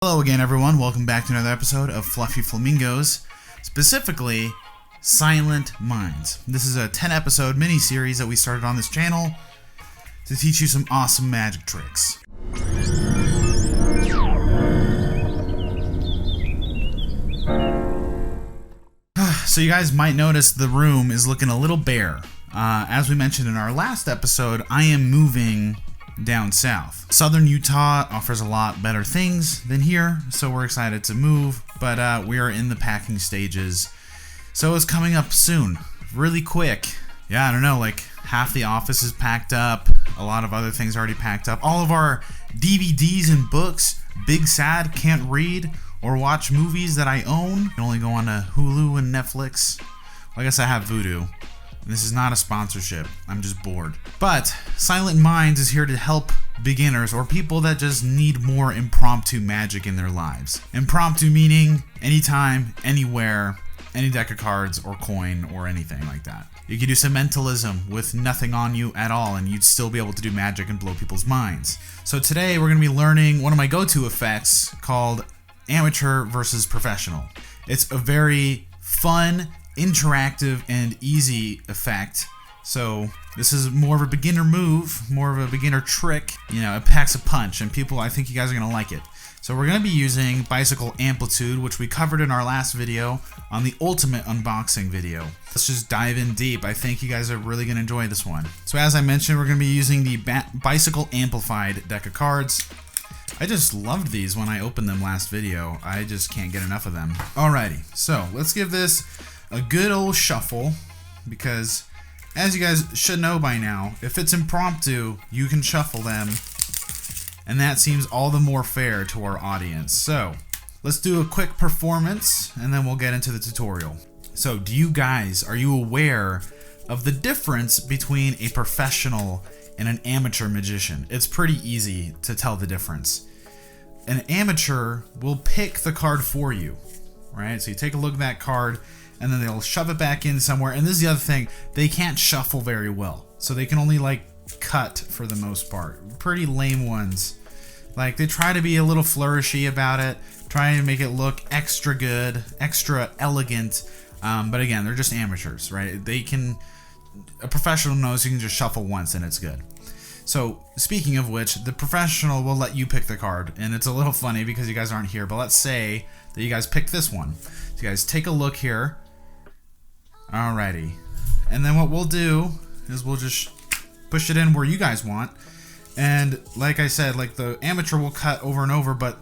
Hello again, everyone. Welcome back to another episode of Fluffy Flamingos, specifically Silent Minds. This is a 10-episode mini-series that we started on this channel to teach you some awesome magic tricks. So you guys might notice the room is looking a little bare. As we mentioned in our last episode, I am moving down south. Southern Utah offers a lot better things than here, so we're excited to move, but we are in the packing stages. So it's coming up soon, really quick. Yeah, I don't know, like half the office is packed up, a lot of other things already packed up. All of our DVDs and books, big sad, can't read or watch movies that I own. I can only go on to Hulu and Netflix. Well, I guess I have Vudu. This is not a sponsorship, I'm just bored. But Silent Minds is here to help beginners or people that just need more impromptu magic in their lives. Impromptu meaning anytime, anywhere, any deck of cards or coin or anything like that. You could do some mentalism with nothing on you at all and you'd still be able to do magic and blow people's minds. So today we're going to be learning one of my go-to effects called amateur versus professional. It's a very fun, interactive and easy effect. So this is more of a beginner move, more of a beginner trick. You know, it packs a punch and I think you guys are gonna like it. So we're gonna be using bicycle amplitude, which we covered in our last video on the ultimate unboxing video. Let's just dive in deep. I think you guys are really gonna enjoy this one. So as I mentioned, we're gonna be using the bicycle amplified deck of cards. I just loved these when I opened them last video. I just can't get enough of them. Alrighty, so let's give this a good old shuffle, because as you guys should know by now, if it's impromptu, you can shuffle them, and that seems all the more fair to our audience. So let's do a quick performance and then we'll get into the tutorial. So are you aware of the difference between a professional and an amateur magician? It's pretty easy to tell the difference. An amateur will pick the card for you, right? So you take a look at that card and then they'll shove it back in somewhere. And this is the other thing, they can't shuffle very well. So they can only like cut for the most part. Pretty lame ones. Like they try to be a little flourishy about it, trying to make it look extra good, extra elegant. But again, they're just amateurs, right? A professional knows you can just shuffle once and it's good. So speaking of which, the professional will let you pick the card. And it's a little funny because you guys aren't here, but let's say that you guys pick this one. So you guys take a look here. Alrighty, and then what we'll do is we'll just push it in where you guys want, and like I said, like the amateur will cut over and over, but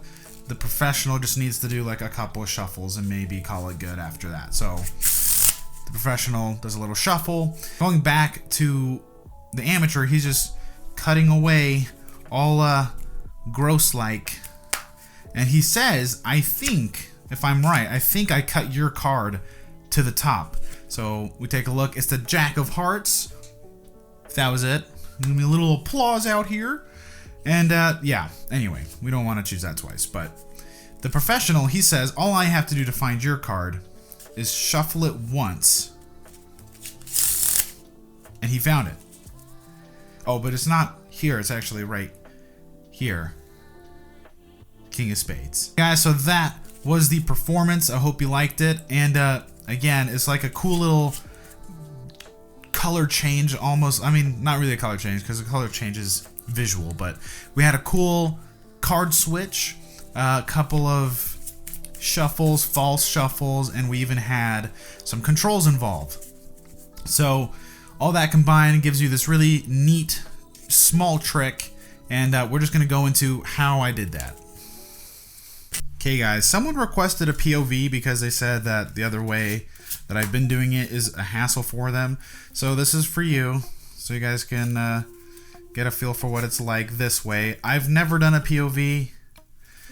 the professional just needs to do like a couple of shuffles and maybe call it good after that. So the professional does a little shuffle. Going back to the amateur, he's just cutting away all gross like, and he says, I think, if I'm right, I think I cut your card to the top. So we take a look. It's the Jack of Hearts. That was it. Give me a little applause out here. And yeah, anyway, we don't want to choose that twice. But the professional, he says, all I have to do to find your card is shuffle it once. And he found it. Oh, but it's not here. It's actually right here. King of Spades. Guys, so that was the performance. I hope you liked it. And again, it's like a cool little color change almost. I mean, not really a color change because the color change is visual, but we had a cool card switch, a couple of shuffles, false shuffles, and we even had some controls involved. So all that combined gives you this really neat small trick, and we're just going to go into how I did that. Okay guys, someone requested a POV because they said that the other way that I've been doing it is a hassle for them. So this is for you, so you guys can get a feel for what it's like this way. I've never done a POV.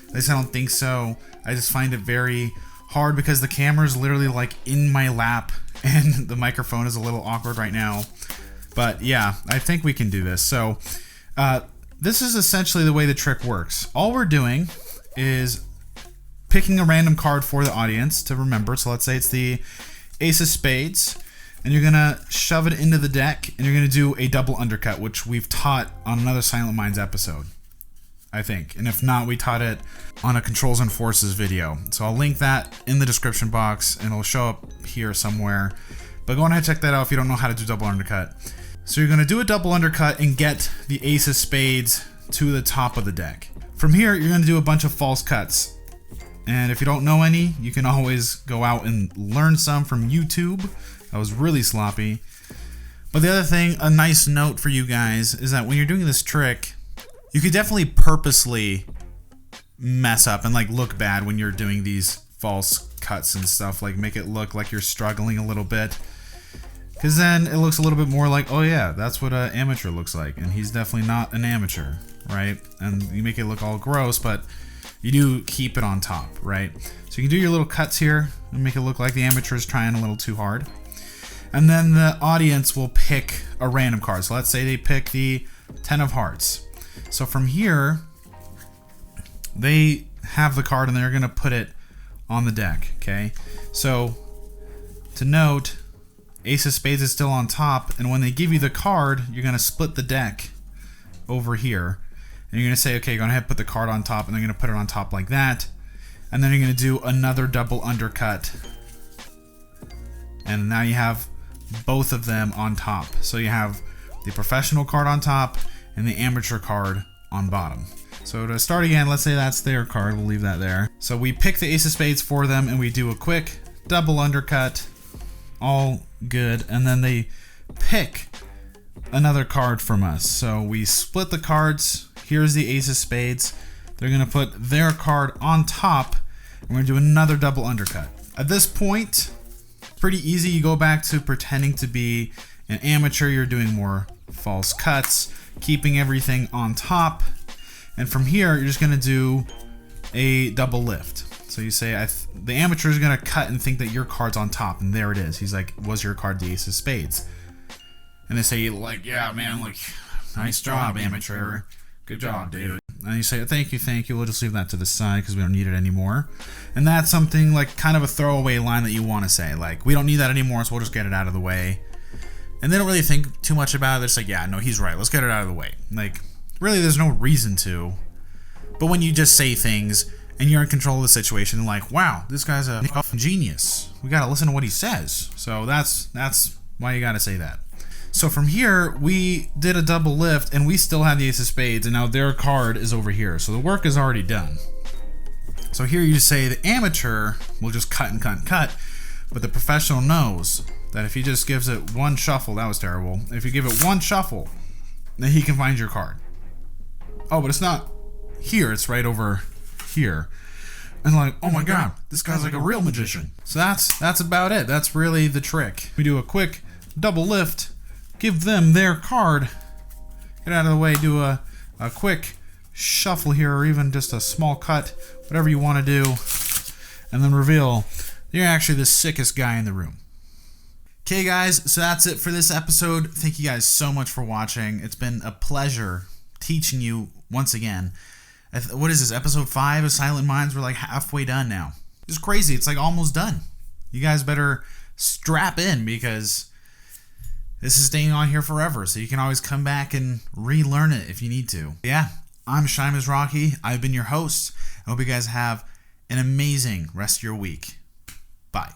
At least I don't think so. I just find it very hard because the camera is literally like in my lap and the microphone is a little awkward right now. But yeah, I think we can do this. So this is essentially the way the trick works. All we're doing is picking a random card for the audience to remember. So let's say it's the Ace of Spades, and you're gonna shove it into the deck, and you're gonna do a double undercut, which we've taught on another Silent Minds episode. I think. And if not, we taught it on a Controls and Forces video. So I'll link that in the description box and it'll show up here somewhere. But go ahead and check that out if you don't know how to do double undercut. So you're going to do a double undercut and get the ace of spades to the top of the deck. From here, you're going to do a bunch of false cuts. And if you don't know any, you can always go out and learn some from YouTube. That was really sloppy. But the other thing, a nice note for you guys, is that when you're doing this trick, you could definitely purposely mess up and like look bad when you're doing these false cuts and stuff. Like make it look like you're struggling a little bit. Because then it looks a little bit more like, oh yeah, that's what an amateur looks like. And he's definitely not an amateur, right? And you make it look all gross, but you do keep it on top, right? So you can do your little cuts here and make it look like the amateur is trying a little too hard. And then the audience will pick a random card. So let's say they pick the 10 of hearts. So from here, they have the card and they're going to put it on the deck, okay? So to note, ace of spades is still on top, and when they give you the card, you're going to split the deck over here. And you're going to say, okay, you're going to put the card on top, and they're going to put it on top like that. And then you're going to do another double undercut. And now you have both of them on top. So you have the professional card on top and the amateur card on bottom. So to start again, let's say that's their card. We'll leave that there. So we pick the ace of spades for them, and we do a quick double undercut. All good. And then they pick another card from us. So we split the cards. Here's the ace of spades. They're going to put their card on top, and we're going to do another double undercut. At this point, pretty easy. You go back to pretending to be an amateur. You're doing more false cuts, keeping everything on top. And from here, you're just going to do a double lift. So you say, the amateur is going to cut and think that your card's on top, and there it is. He's like, was your card the ace of spades? And they say, like, yeah, man, like, nice job, amateur. Good job, dude. And you say, thank you. We'll just leave that to the side because we don't need it anymore. And that's something like kind of a throwaway line that you want to say. Like, we don't need that anymore, so we'll just get it out of the way. And they don't really think too much about it. They're just like, yeah, no, he's right. Let's get it out of the way. Like, really, there's no reason to. But when you just say things and you're in control of the situation, like, wow, this guy's a genius. We got to listen to what he says. So that's why you got to say that. So from here, we did a double lift, and we still have the ace of spades, and now their card is over here. So the work is already done. So here you say the amateur will just cut and cut and cut, but the professional knows that if he just gives it one shuffle, that was terrible. If you give it one shuffle, then he can find your card. Oh, but it's not here, it's right over here. And like, oh my god, this guy's like a real magician. So that's about it. That's really the trick. We do a quick double lift, give them their card, get out of the way, do a quick shuffle here, or even just a small cut, whatever you want to do, and then reveal you're actually the sickest guy in the room. Okay guys, so that's it for this episode. Thank you guys so much for watching. It's been a pleasure teaching you once again. What is this, episode 5 of Silent Minds? We're like halfway done now. It's crazy, it's like almost done. You guys better strap in because this is staying on here forever, so you can always come back and relearn it if you need to. Yeah, I'm Shimas Rocky. I've been your host. I hope you guys have an amazing rest of your week. Bye.